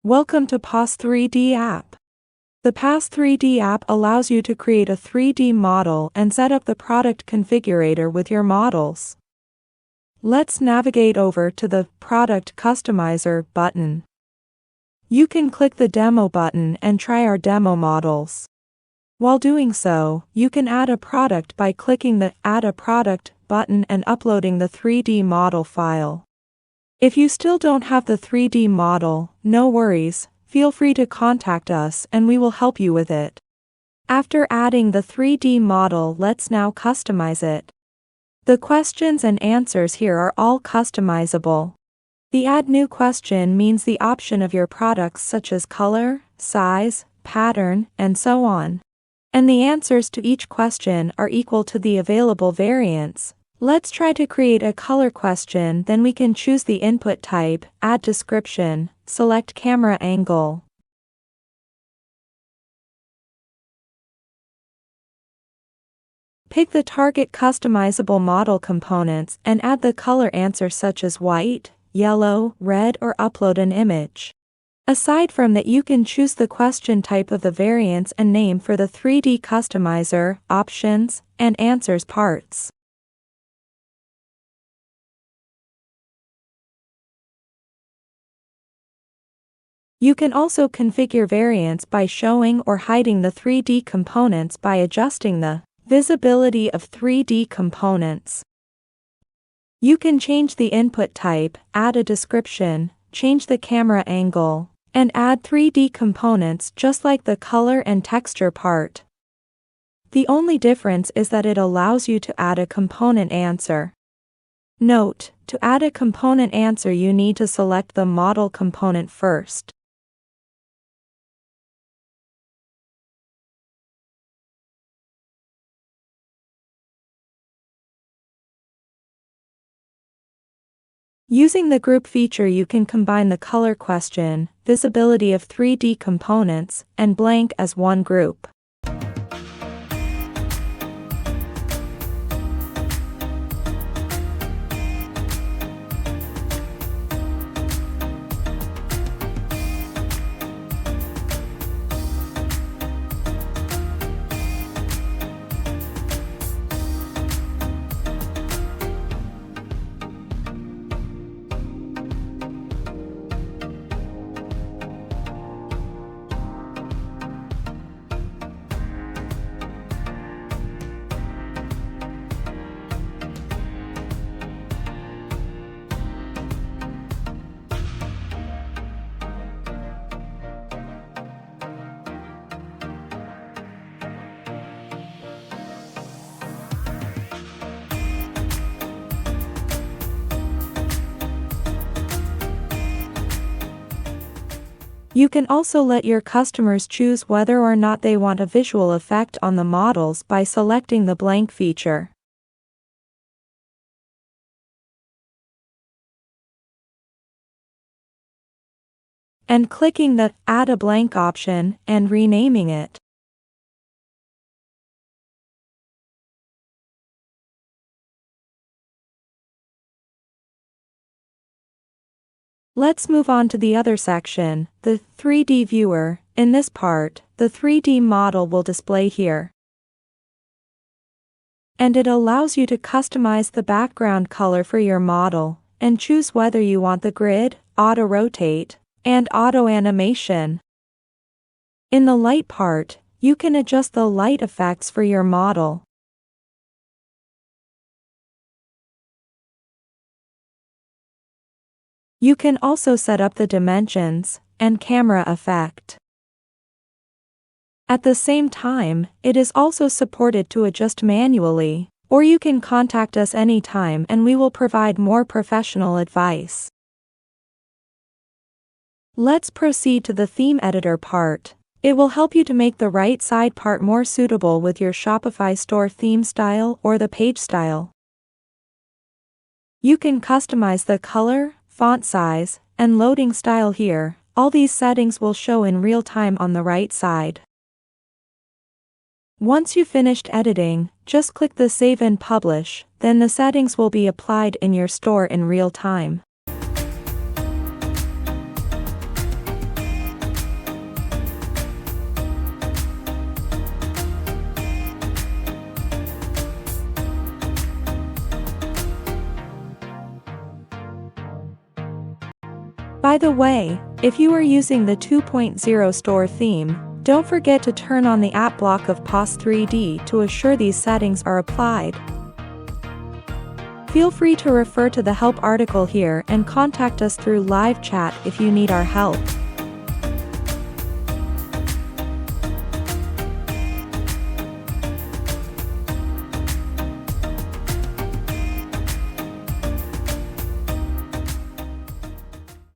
Welcome to Paas3D app. The Paas3D app allows you to create a 3D model and set up the product configurator with your models. Let's navigate over to the Product Customizer button. You can click the Demo button and try our demo models. While doing so, you can add a product by clicking the Add a Product button and uploading the 3D model file. If you still don't have the 3D model, no worries, feel free to contact us and we will help you with it. After adding the 3D model, let's now customize it. The questions and answers here are all customizable. The Add New question means the option of your products such as color, size, pattern, and so on. And the answers to each question are equal to the available variants. Let's try to create a color question, then we can choose the input type, add description, select camera angle. Pick the target customizable model components and add the color answer such as white, yellow, red, or upload an image. Aside from that, you can choose the question type of the variants and name for the 3D customizer, options, and answers parts. You can also configure variants by showing or hiding the 3D components by adjusting the visibility of 3D components. You can change the input type, add a description, change the camera angle, and add 3D components just like the color and texture part. The only difference is that it allows you to add a component answer. Note, to add a component answer you need to select the model component first. Using the group feature, you can combine the color question, visibility of 3D components, and blank as one group. You can also let your customers choose whether or not they want a visual effect on the models by selecting the blank feature. And clicking the Add a Blank option and renaming it. Let's move on to the other section, the 3D viewer. In this part, the 3D model will display here. And it allows you to customize the background color for your model, and choose whether you want the grid, auto rotate, and auto animation. In the light part, you can adjust the light effects for your model. You can also set up the dimensions and camera effect. At the same time, it is also supported to adjust manually, or you can contact us anytime and we will provide more professional advice. Let's proceed to the theme editor part. It will help you to make the right side part more suitable with your Shopify store theme style or the page style. You can customize the color, font size, and loading style here. All these settings will show in real time on the right side. Once you've finished editing, just click the Save and Publish, then the settings will be applied in your store in real time. By the way, if you are using the 2.0 store theme, don't forget to turn on the app block of Paas3D to assure these settings are applied. Feel free to refer to the help article here and contact us through live chat if you need our help.